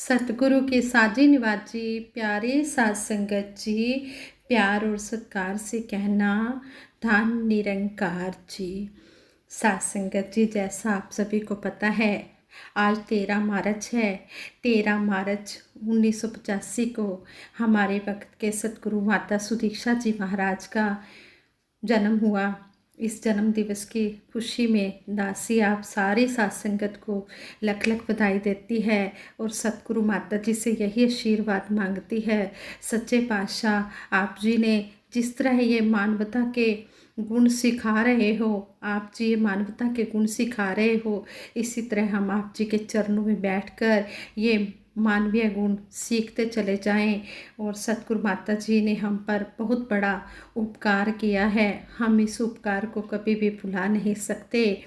सतगुरु के साजी निवाजी प्यारे साध संगत जी, प्यार और सत्कार से कहना धन निरंकार जी। साध संगत जी, जैसा आप सभी को पता है, आज 13 मार्च है। 13 मार्च 1985 को हमारे वक्त के सतगुरु माता सुदीक्षा जी महाराज का जन्म हुआ। इस जन्म दिवस की खुशी में दासी आप सारी साध संगत को लख लख बधाई देती है और सतगुरु माता जी से यही आशीर्वाद मांगती है। सच्चे पातशाह आप जी ने जिस तरह ये मानवता के गुण सिखा रहे हो, आप जी ये मानवता के गुण सिखा रहे हो, इसी तरह हम आप जी के चरणों में बैठकर ये मानवीय गुण सीखते चले जाएं। और सतगुरु माता जी ने हम पर बहुत बड़ा उपकार किया है, हम इस उपकार को कभी भी भुला नहीं सकते।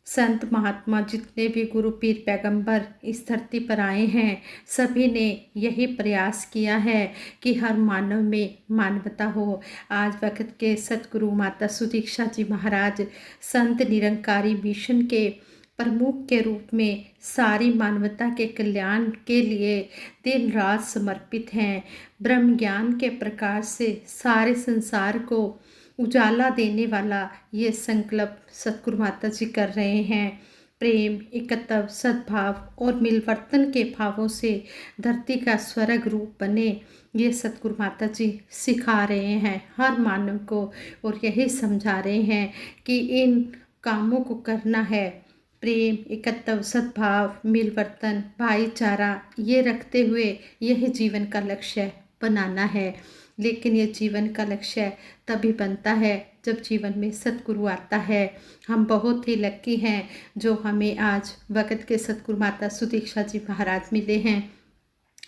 संत महात्मा जितने भी गुरु पीर पैगंबर इस धरती पर आए हैं, सभी ने यही प्रयास किया है कि हर मानव में मानवता हो। आज वक्त के सतगुरु माता सुदीक्षा जी महाराज संत निरंकारी मिशन के प्रमुख के रूप में सारी मानवता के कल्याण के लिए दिन रात समर्पित हैं। ब्रह्म ज्ञान के प्रकाश से सारे संसार को उजाला देने वाला ये संकल्प सतगुरु माता जी कर रहे हैं। प्रेम, एकत्व, सद्भाव और मिलवर्तन के भावों से धरती का स्वर्ग रूप बने, ये सतगुरु माता जी सिखा रहे हैं हर मानव को, और यही समझा रहे हैं कि इन कामों को करना है। प्रेम, एकत्व, सद्भाव, मिलवर्तन, भाईचारा ये रखते हुए यही जीवन का लक्ष्य बनाना है। लेकिन ये जीवन का लक्ष्य तभी बनता है जब जीवन में सतगुरु आता है। हम बहुत ही लकी हैं जो हमें आज वक्त के सतगुरु माता सुदीक्षा जी महाराज मिले हैं।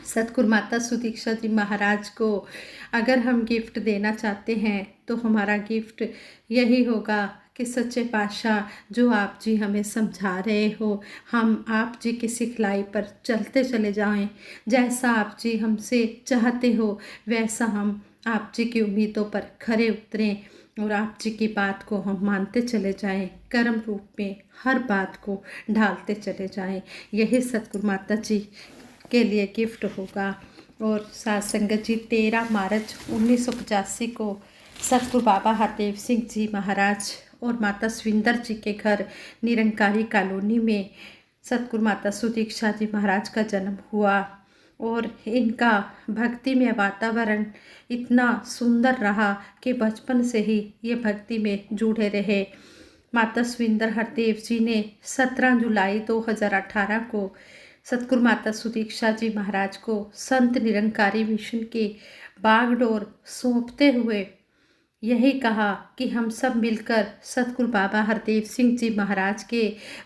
सतगुरु माता सुदीक्षा जी महाराज को अगर हम गिफ्ट देना चाहते हैं तो हमारा गिफ्ट यही होगा कि सच्चे पातशाह जो आप जी हमें समझा रहे हो, हम आप जी की सिखलाई पर चलते चले जाएं। जैसा आप जी हमसे चाहते हो वैसा हम आप जी की उम्मीदों पर खरे उतरें और आप जी की बात को हम मानते चले जाएं, कर्म रूप में हर बात को ढालते चले जाएं। यही सतगुरु माता जी के लिए गिफ्ट होगा। और साध संगत जी, 13 मार्च 1985 को सतगुरु बाबा हरदेव सिंह जी महाराज और माता सविंदर जी के घर निरंकारी कॉलोनी में सतगुरु माता सुदीक्षा जी महाराज का जन्म हुआ। और इनका भक्ति में वातावरण इतना सुंदर रहा कि बचपन से ही ये भक्ति में जुड़े रहे। माता सविंदर हरदेव जी ने 17 जुलाई 2018 को सतगुरु माता सुदीक्षा जी महाराज को संत निरंकारी मिशन की बागडोर सौंपते हुए यही कहा कि हम सब मिलकर सतगुरु बाबा हरदेव सिंह जी महाराज के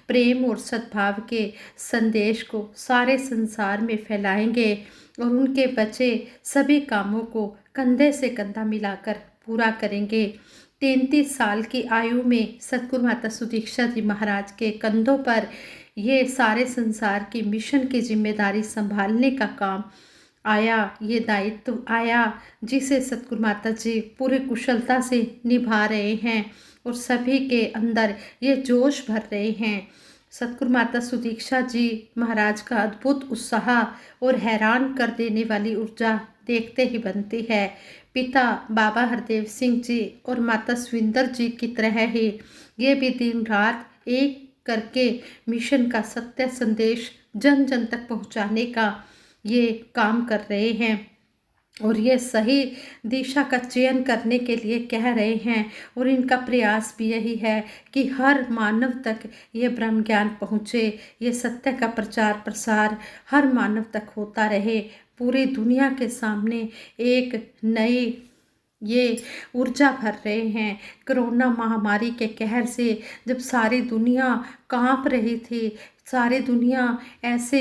प्रेम और सद्भाव के संदेश को सारे संसार में फैलाएंगे और उनके बचे सभी कामों को कंधे से कंधा मिलाकर पूरा करेंगे। 33 साल की आयु में सतगुरु माता सुदीक्षा जी महाराज के कंधों पर ये सारे संसार की मिशन की जिम्मेदारी संभालने का काम आया, ये दायित्व आया जिसे सतगुरु माता जी पूरी कुशलता से निभा रहे हैं और सभी के अंदर ये जोश भर रहे हैं। सतगुरु माता सुदीक्षा जी महाराज का अद्भुत उत्साह और हैरान कर देने वाली ऊर्जा देखते ही बनती है। पिता बाबा हरदेव सिंह जी और माता सविंदर जी की तरह ही ये भी दिन रात एक करके मिशन का सत्य संदेश जन जन तक पहुंचाने का ये काम कर रहे हैं और ये सही दिशा का चयन करने के लिए कह रहे हैं। और इनका प्रयास भी यही है कि हर मानव तक ये ब्रह्म ज्ञान पहुँचे, ये सत्य का प्रचार प्रसार हर मानव तक होता रहे। पूरी दुनिया के सामने एक नई ये ऊर्जा भर रहे हैं। कोरोना महामारी के कहर से जब सारी दुनिया कांप रही थी, सारी दुनिया ऐसे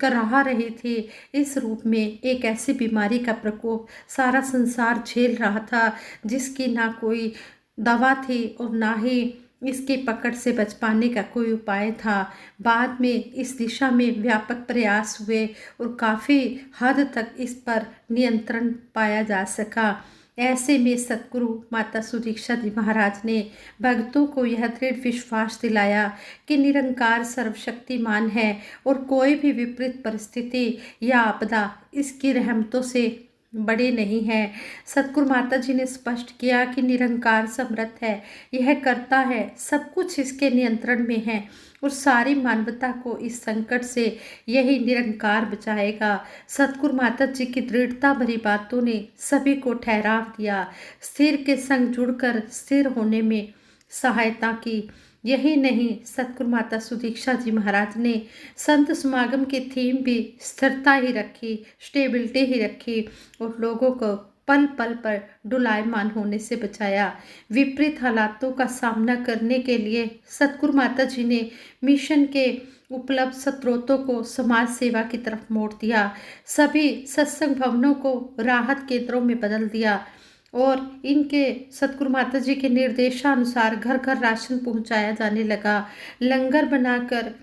कराह रही थी, इस रूप में एक ऐसी बीमारी का प्रकोप सारा संसार झेल रहा था जिसकी ना कोई दवा थी और ना ही इसकी पकड़ से बच पाने का कोई उपाय था। बाद में इस दिशा में व्यापक प्रयास हुए और काफ़ी हद तक इस पर नियंत्रण पाया जा सका। ऐसे में सतगुरु माता सुदीक्षा जी महाराज ने भक्तों को यह दृढ़ विश्वास दिलाया कि निरंकार सर्वशक्तिमान है और कोई भी विपरीत परिस्थिति या आपदा इसकी रहमतों से बड़े नहीं है। सतगुरु माता जी ने स्पष्ट किया कि निरंकार समर्थ है, यह करता है, सब कुछ इसके नियंत्रण में है और सारी मानवता को इस संकट से यही निरंकार बचाएगा। सतगुरु माता जी की दृढ़ता भरी बातों ने सभी को ठहराव दिया, स्थिर के संग जुड़कर स्थिर होने में सहायता की। यही नहीं, सतगुरु माता सुदीक्षा जी महाराज ने संत समागम की थीम भी स्थिरता ही रखी, स्टेबिलिटी ही रखी और लोगों को पल पल पर डुलायमान होने से बचाया। विपरीत हालातों का सामना करने के लिए सतगुरु माता जी ने मिशन के उपलब्ध स्रोतों को समाज सेवा की तरफ मोड़ दिया, सभी सत्संग भवनों को राहत केंद्रों में बदल दिया और इनके सतगुरु माता जी के निर्देशानुसार घर घर राशन पहुंचाया जाने लगा। लंगर बनाकर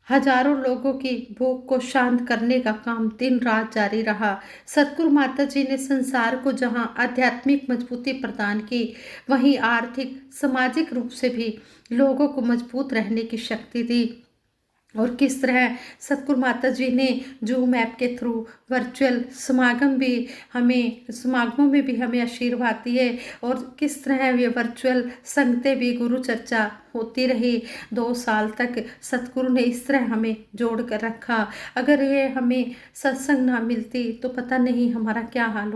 हजारों लोगों की भूख को शांत करने का काम दिन रात जारी रहा। सतगुरु माता जी ने संसार को जहां आध्यात्मिक मजबूती प्रदान की, वहीं आर्थिक सामाजिक रूप से भी लोगों को मजबूत रहने की शक्ति दी। और किस तरह सतगुरु माता जी ने जूम ऐप के थ्रू वर्चुअल समागमों में भी हमें आशीर्वाद दिए और किस तरह ये वर्चुअल संगतें भी गुरु चर्चा होती रही। 2 साल तक सतगुरु ने इस तरह हमें जोड़ कर रखा। अगर ये हमें सत्संग ना मिलती तो पता नहीं हमारा क्या हाल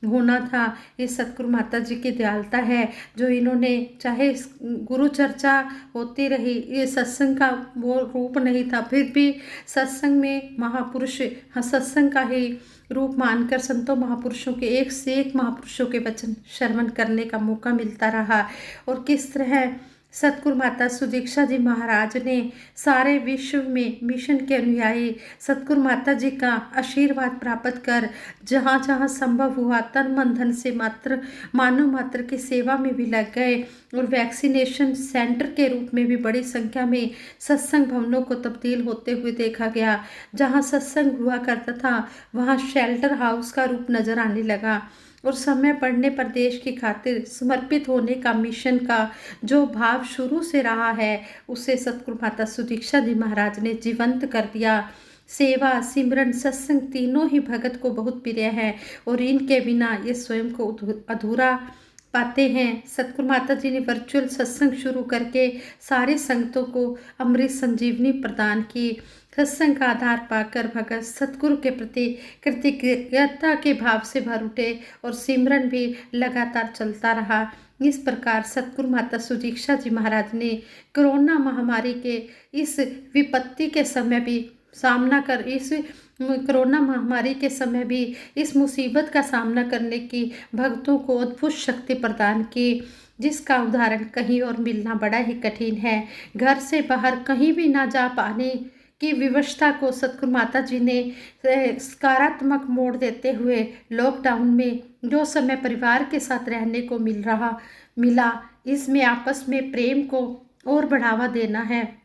होना था। ये सतगुरु माता जी की दयालुता है जो इन्होंने, चाहे गुरु चर्चा होती रही, ये सत्संग का वो रूप नहीं था, फिर भी सत्संग में महापुरुष सत्संग का ही रूप मानकर संतों महापुरुषों के एक से एक महापुरुषों के वचन श्रवण करने का मौका मिलता रहा। और किस तरह सतगुरु माता सुदीक्षा जी महाराज ने सारे विश्व में मिशन के अनुयायी सतगुरु माता जी का आशीर्वाद प्राप्त कर जहाँ जहाँ संभव हुआ तन मन धन से मानव मात्र की सेवा में भी लग गए और वैक्सीनेशन सेंटर के रूप में भी बड़ी संख्या में सत्संग भवनों को तब्दील होते हुए देखा गया। जहाँ सत्संग हुआ करता था वहाँ शेल्टर हाउस का रूप नजर आने लगा और समय पड़ने पर देश की खातिर समर्पित होने का मिशन का जो भाव शुरू से रहा है उसे सतगुरु माता सुदीक्षा जी महाराज ने जीवंत कर दिया। सेवा, सिमरन, सत्संग तीनों ही भगत को बहुत प्रिय है और इनके बिना ये स्वयं को अधूरा पाते हैं। सतगुरु माता जी ने वर्चुअल सत्संग शुरू करके सारे संगतों को अमृत संजीवनी प्रदान की। सत्संग का आधार पाकर भगत सतगुरु के प्रति कृतज्ञता के भाव से भर उठे और सिमरन भी लगातार चलता रहा। इस प्रकार सतगुरु माता सुदीक्षा जी महाराज ने कोरोना महामारी के इस विपत्ति के समय भी कोरोना महामारी के समय भी इस मुसीबत का सामना करने की भक्तों को अद्भुत शक्ति प्रदान की, जिसका उदाहरण कहीं और मिलना बड़ा ही कठिन है। घर से बाहर कहीं भी ना जा पाने की व्यवस्था को सतगुरु माता जी ने सकारात्मक मोड़ देते हुए लॉकडाउन में जो समय परिवार के साथ रहने को मिला, इसमें आपस में प्रेम को और बढ़ावा देना है।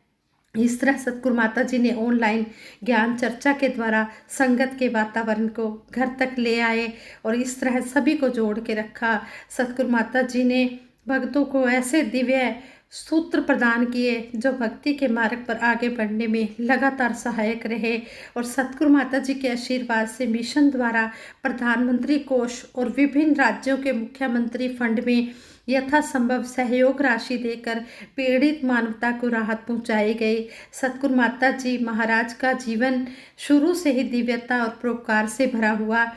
इस तरह सतगुरु माता जी ने ऑनलाइन ज्ञान चर्चा के द्वारा संगत के वातावरण को घर तक ले आए और इस तरह सभी को जोड़ के रखा। सतगुरु माता जी ने भक्तों को ऐसे दिव्य सूत्र प्रदान किए जो भक्ति के मार्ग पर आगे बढ़ने में लगातार सहायक रहे और सतगुरु माता जी के आशीर्वाद से मिशन द्वारा प्रधानमंत्री कोष और विभिन्न राज्यों के मुख्यमंत्री फंड में यथासंभव सहयोग राशि देकर पीड़ित मानवता को राहत पहुंचाई गई। सतगुरु माता जी महाराज का जीवन शुरू से ही दिव्यता और परोपकार से भरा हुआ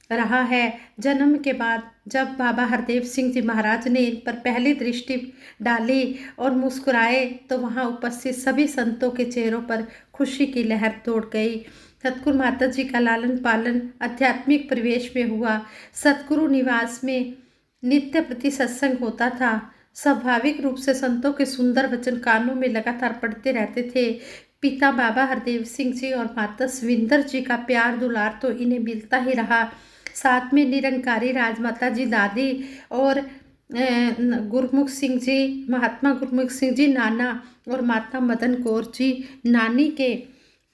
रहा है। जन्म के बाद जब बाबा हरदेव सिंह जी महाराज ने इन पर पहली दृष्टि डाली और मुस्कुराए तो वहां उपस्थित सभी संतों के चेहरों पर खुशी की लहर दौड़ गई। सतगुरु माता जी का लालन पालन आध्यात्मिक परिवेश में हुआ। सतगुरु निवास में नित्य प्रति सत्संग होता था। स्वाभाविक रूप से संतों के सुंदर वचन कानों में लगातार पढ़ते रहते थे। पिता बाबा हरदेव सिंह जी और माता सविंदर जी का प्यार दुलार तो इन्हें मिलता ही रहा। साथ में निरंकारी राजमाता जी दादी और गुरमुख सिंह जी, महात्मा गुरमुख सिंह जी नाना और माता मदन कौर जी नानी के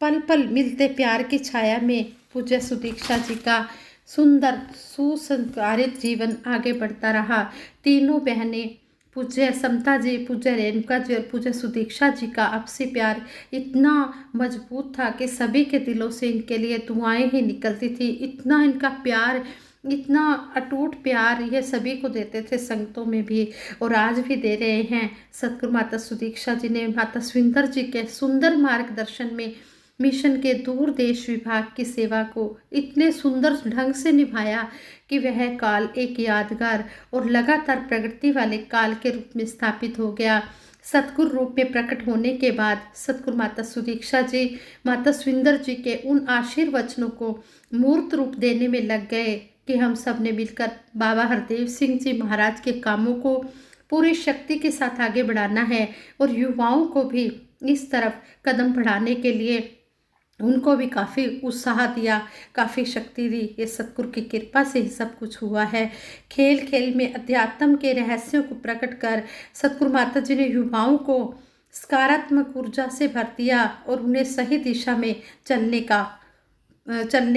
पल पल मिलते प्यार की छाया में पूज्य सुदीक्षा जी का सुंदर सुसंस्कारित जीवन आगे बढ़ता रहा। तीनों बहनें पूज्य समता जी, पूज्य रेणुका जी और पूज्य सुदीक्षा जी का आपसी प्यार इतना मजबूत था कि सभी के दिलों से इनके लिए दुआएं ही निकलती थी। इतना इनका प्यार, इतना अटूट प्यार ये सभी को देते थे, संगतों में भी, और आज भी दे रहे हैं। सतगुरु माता सुदीक्षा जी ने माता स्विंदर जी के सुंदर मार्गदर्शन में मिशन के दूर देश विभाग की सेवा को इतने सुंदर ढंग से निभाया कि वह काल एक यादगार और लगातार प्रगति वाले काल के रूप में स्थापित हो गया। सतगुरु रूप में प्रकट होने के बाद सतगुरु माता सुदीक्षा जी माता स्विंदर जी के उन आशीर्वचनों को मूर्त रूप देने में लग गए कि हम सब ने मिलकर बाबा हरदेव सिंह जी महाराज के कामों को पूरी शक्ति के साथ आगे बढ़ाना है और युवाओं को भी इस तरफ कदम बढ़ाने के लिए उनको भी काफ़ी उत्साह दिया, काफ़ी शक्ति दी। ये सतगुरु की कृपा से ही सब कुछ हुआ है। खेल खेल में अध्यात्म के रहस्यों को प्रकट कर सतगुरु माता जी ने युवाओं को सकारात्मक ऊर्जा से भर दिया और उन्हें सही दिशा में चलने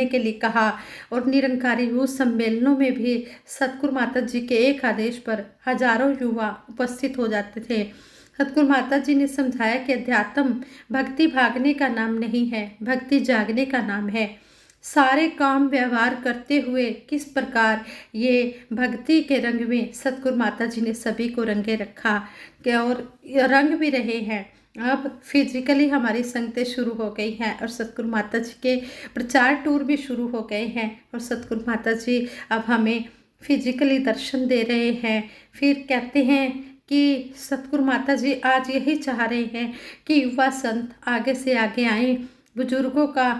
के लिए कहा। और निरंकारी युवा सम्मेलनों में भी सतगुरु माता जी के एक आदेश पर हजारों युवा उपस्थित हो जाते थे। सतगुरु माता जी ने समझाया कि अध्यात्म भक्ति भागने का नाम नहीं है, भक्ति जागने का नाम है। सारे काम व्यवहार करते हुए किस प्रकार ये भक्ति के रंग में सतगुरु माता जी ने सभी को रंगे रखा क्या, और रंग भी रहे हैं। अब फिजिकली हमारी संगतें शुरू हो गई हैं और सतगुरु माता जी के प्रचार टूर भी शुरू हो गए हैं और सतगुरु माता जी अब हमें फिजिकली दर्शन दे रहे हैं। फिर कहते हैं कि सतगुरु माता जी आज यही चाह रहे हैं कि युवा संत आगे से आगे आएं, बुजुर्गों का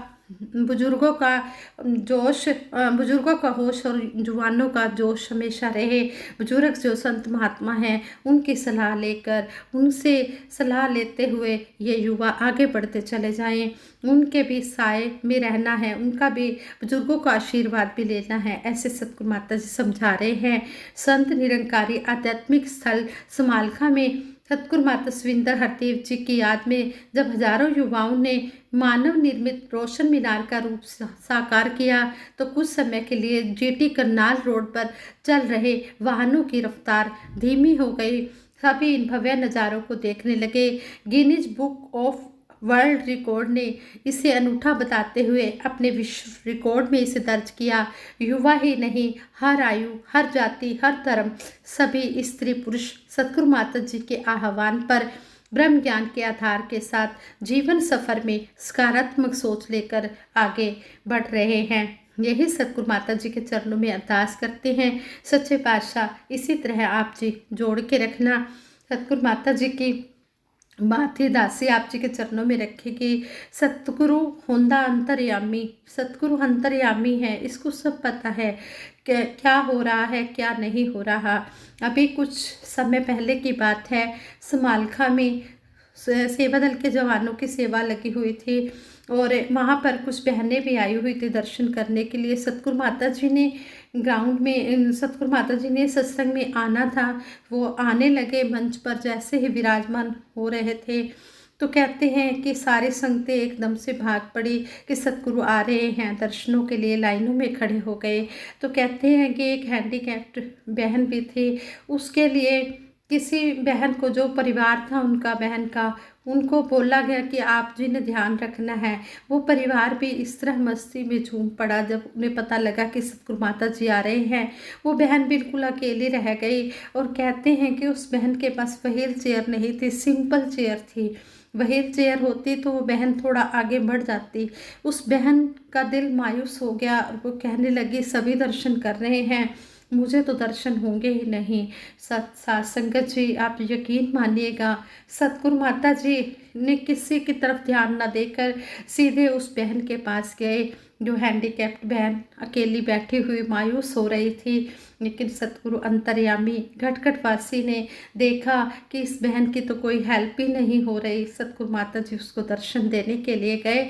जोश, बुजुर्गों का होश और जवानों का जोश हमेशा रहे। बुजुर्ग जो संत महात्मा हैं उनकी सलाह लेकर, उनसे सलाह लेते हुए ये युवा आगे बढ़ते चले जाएं। उनके भी साए में रहना है, उनका भी बुजुर्गों का आशीर्वाद भी लेना है, ऐसे सतगुरु माता जी समझा रहे हैं। संत निरंकारी आध्यात्मिक स्थल समालखा में सतगुरु माता स्विंदर हरदेव जी की याद में जब हजारों युवाओं ने मानव निर्मित रोशन मीनार का रूप साकार किया तो कुछ समय के लिए जीटी करनाल रोड पर चल रहे वाहनों की रफ्तार धीमी हो गई। सभी इन भव्य नज़ारों को देखने लगे। Guinness book of world record ने इसे अनूठा बताते हुए अपने विश्व रिकॉर्ड में इसे दर्ज किया। युवा ही नहीं, हर आयु, हर जाति, हर धर्म, सभी स्त्री पुरुष सतगुरु माता जी के आह्वान पर ब्रह्म ज्ञान के आधार के साथ जीवन सफर में सकारात्मक सोच लेकर आगे बढ़ रहे हैं। यही सतगुरु माता जी के चरणों में अरदास करते हैं। सच्चे पातशाह इसी तरह आप जी जोड़ के रखना। सतगुरु माता जी की बात ही दासी आप जी के चरणों में रखेगी। सतगुरु होंदा अंतर्यामी, सतगुरु अंतर्यामी है, इसको सब पता है क्या हो रहा है क्या नहीं हो रहा। अभी कुछ समय पहले की बात है, समालखा में सेवा दल के जवानों की सेवा लगी हुई थी और वहाँ पर कुछ बहनें भी आई हुई थी दर्शन करने के लिए। सतगुरु माता जी ने ग्राउंड में, सतगुरु माता जी ने सत्संग में आना था, वो आने लगे मंच पर, जैसे ही विराजमान हो रहे थे तो कहते हैं कि सारे संगतें एकदम से भाग पड़ी कि सतगुरु आ रहे हैं, दर्शनों के लिए लाइनों में खड़े हो गए। तो कहते हैं कि एक हैंडीकैप्ड बहन भी थी, उसके लिए किसी बहन को, जो परिवार था उनका बहन का, उनको बोला गया कि आप जी ने ध्यान रखना है। वो परिवार भी इस तरह मस्ती में झूम पड़ा जब उन्हें पता लगा कि सतगुरु माता जी आ रहे हैं। वो बहन बिल्कुल अकेली रह गई और कहते हैं कि उस बहन के पास व्हील चेयर नहीं थी, सिंपल चेयर थी। व्हील चेयर होती तो वो बहन थोड़ा आगे बढ़ जाती। उस बहन का दिल मायूस हो गया और वो कहने लगी सभी दर्शन कर रहे हैं, मुझे तो दर्शन होंगे ही नहीं। साथ संगत जी आप यकीन मानिएगा, सतगुरु माता जी ने किसी की तरफ ध्यान न देकर सीधे उस बहन के पास गए जो हैंडीकैप्ड बहन अकेली बैठी हुई मायूस हो रही थी। लेकिन सतगुरु अंतर्यामी घटघटवासी ने देखा कि इस बहन की तो कोई हेल्प ही नहीं हो रही। सतगुरु माता जी उसको दर्शन देने के लिए गए।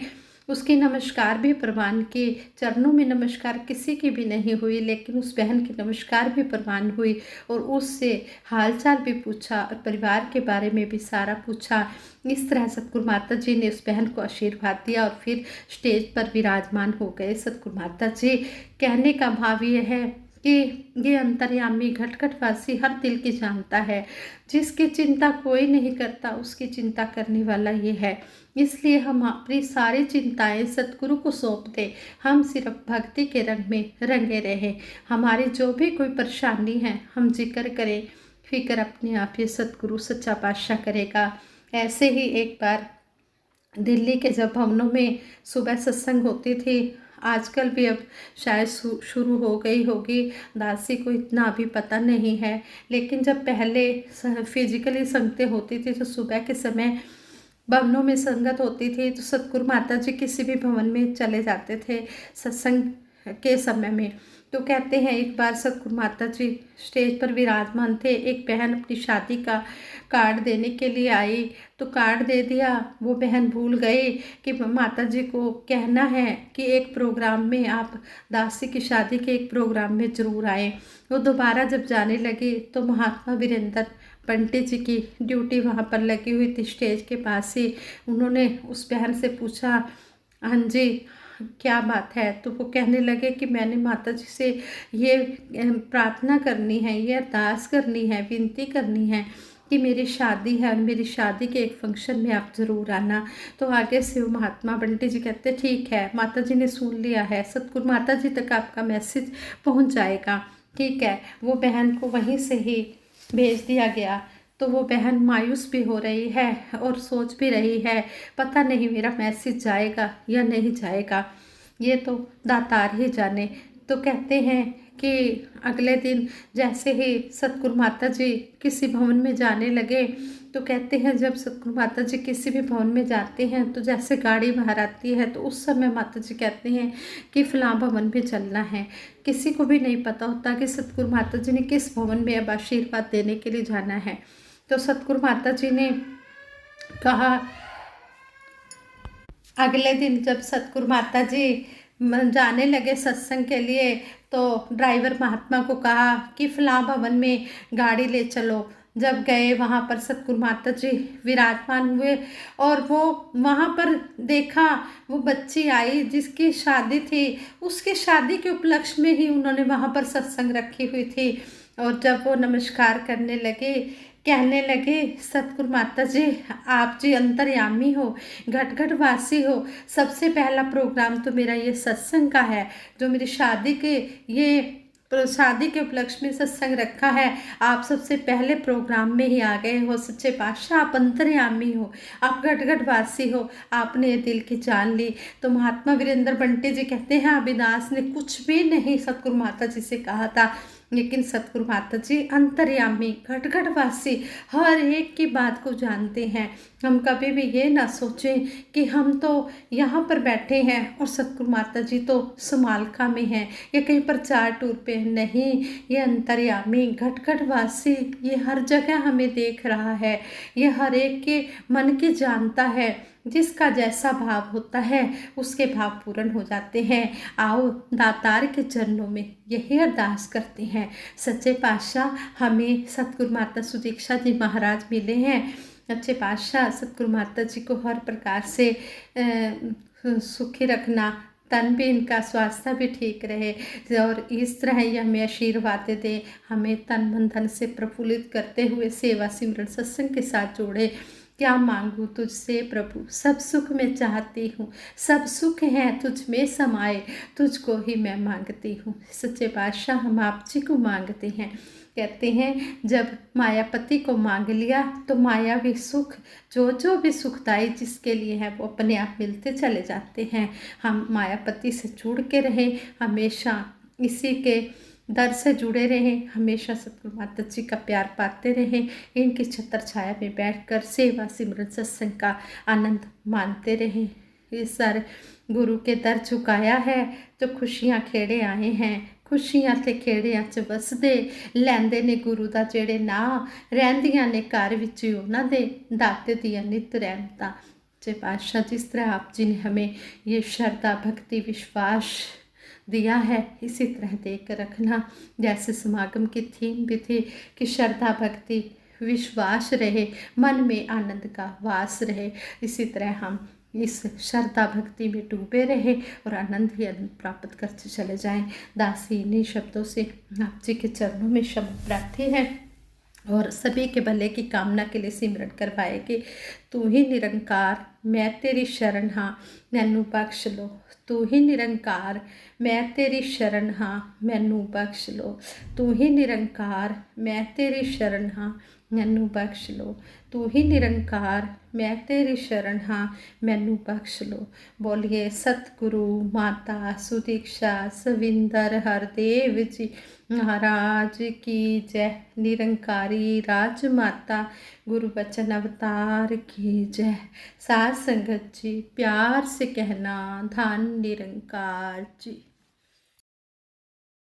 उसकी नमस्कार भी प्रवान की, चरणों में नमस्कार किसी की भी नहीं हुई, लेकिन उस बहन की नमस्कार भी प्रवान हुई और उससे हालचाल भी पूछा और परिवार के बारे में भी सारा पूछा। इस तरह सतगुरु माता जी ने उस बहन को आशीर्वाद दिया और फिर स्टेज पर विराजमान हो गए सतगुरु माता जी। कहने का भाव ये है कि ये अंतर्यामी घटघटवासी हर दिल की जानता है, जिसकी चिंता कोई नहीं करता उसकी चिंता करने वाला ये है। इसलिए हम अपनी सारी चिंताएं सतगुरु को सौंप दें, हम सिर्फ भक्ति के रंग में रंगे रहें। हमारी जो भी कोई परेशानी है हम जिक्र करें, फिक्र अपने आप ये सतगुरु सच्चा पातशाह करेगा। ऐसे ही एक बार दिल्ली के जब भवनों में सुबह सत्संग होती थी, आजकल भी अब शायद शुरू हो गई होगी, दासी को इतना अभी पता नहीं है, लेकिन जब पहले फिजिकली संगतें होती थी तो सुबह के समय भवनों में संगत होती थी, तो सतगुरु माता जी किसी भी भवन में चले जाते थे सत्संग के समय में। तो कहते हैं एक बार सतगुरु माता जी स्टेज पर विराजमान थे, एक बहन अपनी शादी का कार्ड देने के लिए आई, तो कार्ड दे दिया। वो बहन भूल गई कि माता जी को कहना है कि एक प्रोग्राम में आप दासी की शादी के एक प्रोग्राम में ज़रूर आए। वो दोबारा जब जाने लगी तो महात्मा वीरेंद्र पंडित जी की ड्यूटी वहाँ पर लगी हुई थी स्टेज के पास ही। उन्होंने उस बहन से पूछा, हाँ जी क्या बात है? तो वो कहने लगे कि मैंने माता जी से ये प्रार्थना करनी है, ये अरदास करनी है, विनती करनी है कि मेरी शादी है और मेरी शादी के एक फंक्शन में आप ज़रूर आना। तो आगे से वो महात्मा पंडित जी कहते ठीक है, माता जी ने सुन लिया है, सतगुरु माता जी तक आपका मैसेज पहुंच जाएगा, ठीक है। वो बहन को वहीं से ही भेज दिया गया। तो वो बहन मायूस भी हो रही है और सोच भी रही है, पता नहीं मेरा मैसेज जाएगा या नहीं जाएगा, ये तो दातार ही जाने। तो कहते हैं कि अगले दिन जैसे ही सतगुरु माता जी किसी भवन में जाने लगे, तो कहते हैं जब सतगुरु माता जी किसी भी भवन में जाते हैं तो जैसे गाड़ी बाहर आती है तो उस समय माता जी कहते हैं कि फलां भवन में चलना है। किसी को भी नहीं पता होता कि सतगुरु माता जी ने किस भवन में अब आशीर्वाद देने के लिए जाना है। तो सतगुरु माता जी ने कहा, अगले दिन जब सतगुरु माता जी जाने लगे सत्संग के लिए, तो ड्राइवर महात्मा को कहा कि फलां भवन में गाड़ी ले चलो। जब गए वहाँ पर सतगुरु माता जी विराजमान हुए और वो वहाँ पर देखा वो बच्ची आई जिसकी शादी थी, उसके शादी के उपलक्ष्य में ही उन्होंने वहाँ पर सत्संग रखी हुई थी। और जब वो नमस्कार करने लगे, कहने लगे सतगुरु माता जी आप जी अंतर्यामी हो, घट घट वासी हो, सबसे पहला प्रोग्राम तो मेरा ये सत्संग का है, जो मेरी शादी के उपलक्ष्य में सत्संग रखा है, आप सबसे पहले प्रोग्राम में ही आ गए हो। सच्चे पातशाह आप अंतर्यामी हो, आप घट घट वासी हो, आपने ये दिल की जान ली। तो महात्मा वीरेंद्र पंडित जी कहते हैं अभिदास ने कुछ भी नहीं सतगुरु माता जी से कहा था, लेकिन सतगुरु माता जी अंतर्यामी घट घट वासी हर एक की बात को जानते हैं। हम कभी भी ये ना सोचें कि हम तो यहाँ पर बैठे हैं और सतगुरु माता जी तो समालका में हैं या कहीं प्रचार टूर पे हैं। नहीं, ये अंतर्यामी घट घट वासी ये हर जगह हमें देख रहा है, ये हर एक के मन की जानता है। जिसका जैसा भाव होता है उसके भाव पूर्ण हो जाते हैं। आओ दातार के चरणों में यही अरदास करते हैं। सच्चे पातशाह हमें सतगुरु माता सुदीक्षा जी महाराज मिले हैं। सच्चे पातशाह सतगुरु माता जी को हर प्रकार से सुखी रखना, तन भी इनका स्वास्थ्य भी ठीक रहे और इस तरह ही हमें आशीर्वाद दें, हमें तन मन धन से प्रफुल्लित करते हुए सेवा सिमरन सत्संग के साथ जोड़े। क्या मांगू तुझसे प्रभु, सब सुख मैं चाहती हूँ, सब सुख है तुझ में समाए, तुझको ही मैं मांगती हूँ। सच्चे पातशाह हम आप जी को मांगते हैं। कहते हैं जब मायापति को मांग लिया तो मायावी सुख जो भी सुखदाई जिसके लिए है वो अपने आप मिलते चले जाते हैं। हम मायापति से जुड़ के रहें, हमेशा इसी के दर से जुड़े रहें, हमेशा सतगुरु माता जी का प्यार पाते रहें, इनकी छत्र छाया में बैठकर सेवा सिमरन सत्संग का आनंद मानते रहें। इस सर गुरु के दर झुकाया है जो खुशियाँ खेड़े आए हैं, खुशियाँ ते खेड़िਆਂ 'ਚ ਵਸਦੇ ਲੈਂਦੇ ਨੇ ਗੁਰੂ ਦਾ ਜਿਹੜੇ ਨਾਂ ਰਹਿੰਦੀਆਂ ਨੇ ਘਰ ਵਿੱਚ ਉਹਨਾਂ ਦੇ ਦਾਤੇ ਦੀਆਂ ਨਿਤ ਰਹਿਮਤਾਂ। सच्चे पातशाह जिस तरह आप जी ने हमें ये श्रद्धा भक्ति विश्वास दिया है इसी तरह देकर रखना। जैसे समागम की थीम भी थी कि श्रद्धा भक्ति विश्वास रहे, मन में आनंद का वास रहे, इसी तरह हम इस श्रद्धा भक्ति में डूबे रहे और आनंद ही आनंद प्राप्त करते चले जाएं। दासी इन्हीं शब्दों से आप जी के चरणों में शब्द प्रार्थी है और सभी के भले की कामना के लिए सिमरन करवाएगी। तू ही निरंकार मैं तेरी शरण हाँ मैनू बख्श लो, तू ही निरंकार मैं तेरी शरण हाँ मैनू बख्श लो, तू ही निरंकार मैं तेरी शरण हाँ मैनू बख्श लो, तू ही निरंकार मैं तेरी शरण हाँ मैनू बख्श लो। बोलिए सतगुरु माता सुदीक्षा सविंदर हरदेव जी महाराज की जय। निरंकारी राजमाता गुरु बचन अवतार की जय। साध संगत जी प्यार से कहना धन निरंकार जी।